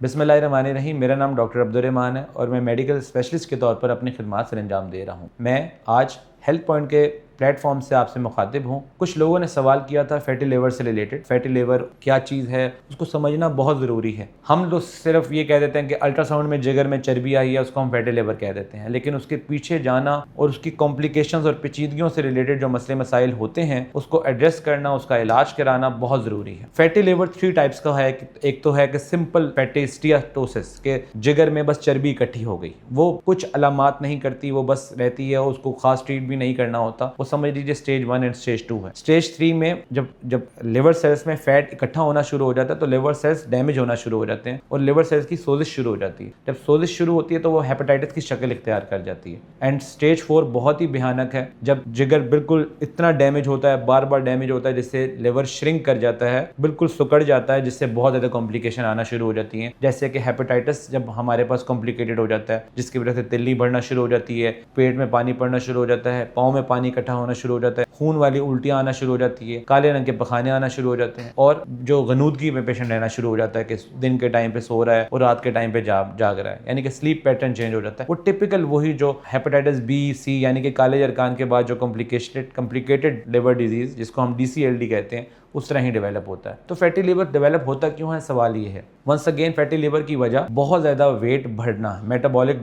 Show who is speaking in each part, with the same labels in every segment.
Speaker 1: बिस्मिल्लाहिर्रहमानिर्रहीम। मेरा नाम डॉक्टर अब्दुर्रहमान है और मैं मेडिकल स्पेशलिस्ट के तौर पर अपनी खिदमत सर अंजाम दे रहा हूँ। मैं आज हेल्थ पॉइंट के प्लेटफॉर्म से आपसे मुखातिब हूँ। कुछ लोगों ने सवाल किया था फैटी लिवर से रिलेटेड। फैटी लिवर क्या चीज़ है उसको समझना बहुत ज़रूरी है। हम लोग सिर्फ ये कह देते हैं कि अल्ट्रासाउंड में जिगर में चर्बी आई है उसको हम फैटी लिवर कह देते हैं, लेकिन उसके पीछे जाना और उसकी कॉम्प्लिकेशंस और पेचीदगियों से रिलेटेड जो मसले मसाइल होते हैं उसको एड्रेस करना, उसका इलाज कराना बहुत ज़रूरी है। फैटी लिवर 3 टाइप्स का है। एक तो है कि सिंपल फैटी स्टीयाटोसिस के जिगर में बस चर्बी इकट्ठी हो गई, वो कुछ अलामात नहीं करती, वो बस रहती है, उसको खास ट्रीट भी नहीं करना होता। वो समझ लीजिए स्टेज 1 एंड स्टेज 2 है। स्टेज 3 में जब लिवर सेल्स में फैट इकट्ठा होना शुरू हो जाता है तो लिवर सेल्स डैमेज होना शुरू हो जाते हैं और लिवर सेल्स की सोजिश शुरू हो जाती है। जब सोजिश शुरू होती है तो वो हेपेटाइटिस की शक्ल इख्तियार कर जाती है। एंड स्टेज 4 बहुत ही भयानक है, जब जिगर बिल्कुल इतना डैमेज होता है, बार बार डैमेज होता है, जिससे लिवर श्रिंक कर जाता है, बिल्कुल सुकड़ जाता है, जिससे बहुत ज़्यादा कॉम्प्लिकेशन आना शुरू हो जाती हैं। जैसे कि हेपेटाइटिस जब हमारे पास कॉम्प्लिकेटेड हो जाता है, जिसकी वजह से तिल्ली बढ़ना शुरू हो जाती है, पेट में पानी पड़ना शुरू हो जाता है, पाँव में पानी इकट्ठा होना शुरू हो जाता है, खून वाली उल्टियाँ आना शुरू हो जाती है, काले रंग के पखाने आना शुरू हो जाते हैं और जो गनूदगी में पेशेंट रहना शुरू हो जाता है कि दिन के टाइम पे सो रहा है और रात के टाइम पे जाग रहा है, यानी कि स्लीप पैटर्न चेंज हो जाता है। वो टिपिकल वही जो हेपेटाइटिस बी सी यानी कि काले जरकान के बाद जो कॉम्प्लिकेटेड लिवर डिजीज जिसको हम DCLD कहते हैं उस तरह ही डेवलप होता है। तो फैटी लिवर डेवलप होता क्यों है, सवाल ये है। वंस अगेन फैटी लिवर की वजह बहुत ज़्यादा वेट बढ़ना, मेटाबॉलिक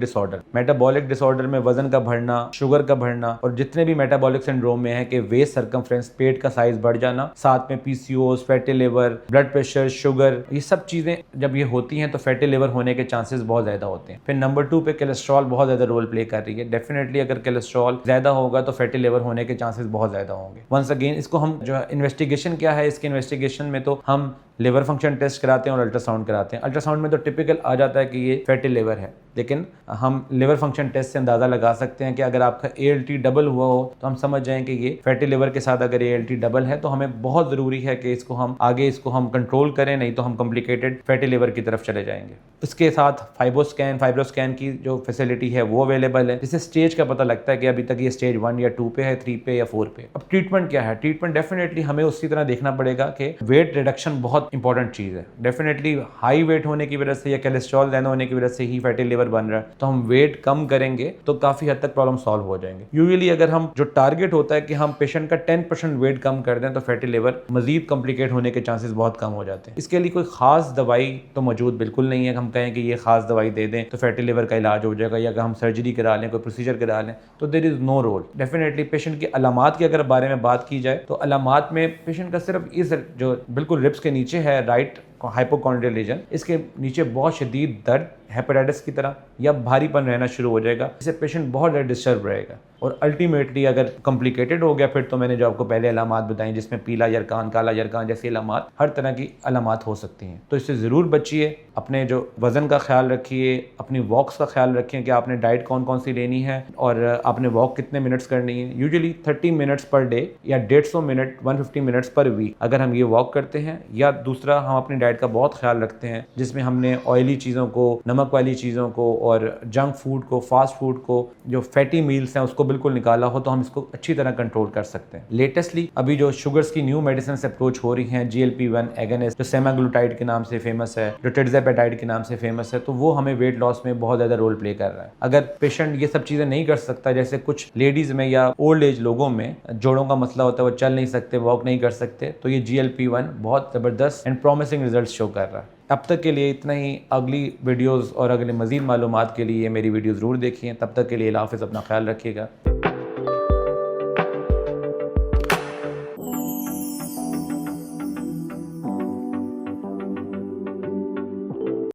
Speaker 1: डिसऑर्डर में वजन का बढ़ना, शुगर का बढ़ना और जितने भी मेटाबॉलिक सिंड्रोम में है कि वेस्ट सर्कमफ्रेंस, पेट का साइज बढ़ जाना, साथ में PCOS, fatty liver, blood pressure, sugar, ये सब चीज़ें जब ये होती हैं तो फैटी लिवर होने के चांसेस बहुत ज़्यादा होते हैं। फिर नंबर 2 पे कोलेस्ट्रॉल बहुत ज़्यादा रोल प्ले कर रही है। डेफिनेटली अगर कोलेस्ट्रॉल ज़्यादा होगा तो फैटी लिवर होने के चांसेस बहुत ज़्यादा होंगे। वंस अगेन इसको हम जो इन्वेस्टिगेशन क्या है, इसके इन्वेस्टिगेशन में तो हम लिवर फंक्शन टेस्ट कराते हैं और अल्ट्रासाउंड कराते हैं। अल्ट्रासाउंड में तो टिपिकल आ जाता है कि ये फैटी लिवर है, लेकिन हम लिवर फंक्शन टेस्ट से अंदाज़ा लगा सकते हैं कि अगर आपका ALT डबल हुआ हो तो हम समझ जाएं कि ये फैटी लिवर के साथ अगर ALT डबल है तो हमें बहुत ज़रूरी है कि इसको हम कंट्रोल करें, नहीं तो हम कॉम्प्लिकेटेड फैटी लिवर की तरफ चले जाएंगे। इसके साथ फाइब्रोस्कैन की जो फैसिलिटी है वो अवेलेबल है, जिससे स्टेज का पता लगता है कि अभी तक ये स्टेज 1 या 2 पे है, 3 पे या 4 पे। अब ट्रीटमेंट क्या है? ट्रीटमेंट डेफिनेटली हमें उसी तरह देखना पड़ेगा कि वेट रिडक्शन बहुत इंपॉर्टेंट चीज़ है। डेफिनेटली हाई वेट होने की वजह से या कोलेस्ट्रॉल ज़्यादा होने की वजह से ही फैटी लिवर बन रहा है, तो हम वेट कम करेंगे तो काफ़ी हद तक प्रॉब्लम सॉल्व हो जाएंगे। यूजुअली अगर हम जो टारगेट होता है कि हम पेशेंट का 10% वेट कम कर दें तो फैटी लिवर मजीद कॉम्प्लिकेट होने के चांसेस बहुत कम हो जाते हैं। इसके लिए कोई खास दवाई तो मौजूद बिल्कुल नहीं है। हम कहें कि ये खास दवाई दे दें तो फैटी लिवर का इलाज हो जाएगा, या अगर हम सर्जरी करा लें, कोई प्रोसीजर करा लें, तो there is no role. Definitely patient की अलामात की अगर बारे में बात की जाए तो अलामात में पेशेंट का सिर्फ इस जो बिल्कुल रिब्स के नीचे है, राइट हाइपोकॉन्ड्रियल रीजन, इसके नीचे बहुत शदीद दर्द हेपेटाइटिस की तरह या भारीपन रहना शुरू हो जाएगा, जिससे पेशेंट बहुत ज़्यादा डिस्टर्ब रहेगा और अल्टीमेटली अगर कॉम्प्लिकेटेड हो गया फिर तो मैंने जो आपको पहले अलामात बताई जिसमें पीला जरकान, काला जरकान जैसी अलामात, हर तरह की अलामात हो सकती हैं। तो इससे ज़रूर बचिए, अपने जो वज़न का ख्याल रखिए, अपनी वॉक्स का ख्याल रखिए कि आपने डाइट कौन कौन सी लेनी है और आपने वॉक कितने मिनट्स करनी है। यूजुअली 30 मिनट्स पर डे या 150 मिनट 150 मिनट्स पर वीक अगर हम ये वॉक करते हैं, या दूसरा हम अपनी डाइट का बहुत ख्याल रखते हैं जिसमें हमने ऑयली चीज़ों को, नमक वाली चीज़ों को और जंक फूड को, फास्ट फूड को, जो फैटी मील्स हैं उसको बिल्कुल निकाला हो, तो हम इसको अच्छी तरह कंट्रोल कर सकते हैं। लेटेस्टली अभी जो शुगर्स की न्यू मेडिसिन अप्रोच हो रही हैं, GLP-1 एगोनिस्ट जो सेमाग्लूटाइड के नाम से फेमस है, जो टिrzepatide के नाम से फेमस है, तो वो हमें वेट लॉस में बहुत ज़्यादा रोल प्ले कर रहा है। अगर पेशेंट ये सब चीज़ें नहीं कर सकता, जैसे कुछ लेडीज़ में या ओल्ड एज लोगों में जोड़ों का मसला होता है, वो चल नहीं सकते, वॉक नहीं कर सकते, तो ये GLP-1 बहुत ज़बरदस्त एंड प्रॉमिसिंग रिजल्ट शो कर रहा है। अब तक के लिए इतना ही। अगली वीडियोस और अगले मज़ीद मालूमात के लिए मेरी वीडियो ज़रूर देखिए। तब तक के लिए अल्लाह हाफ़िज़, अपना ख्याल रखिएगा।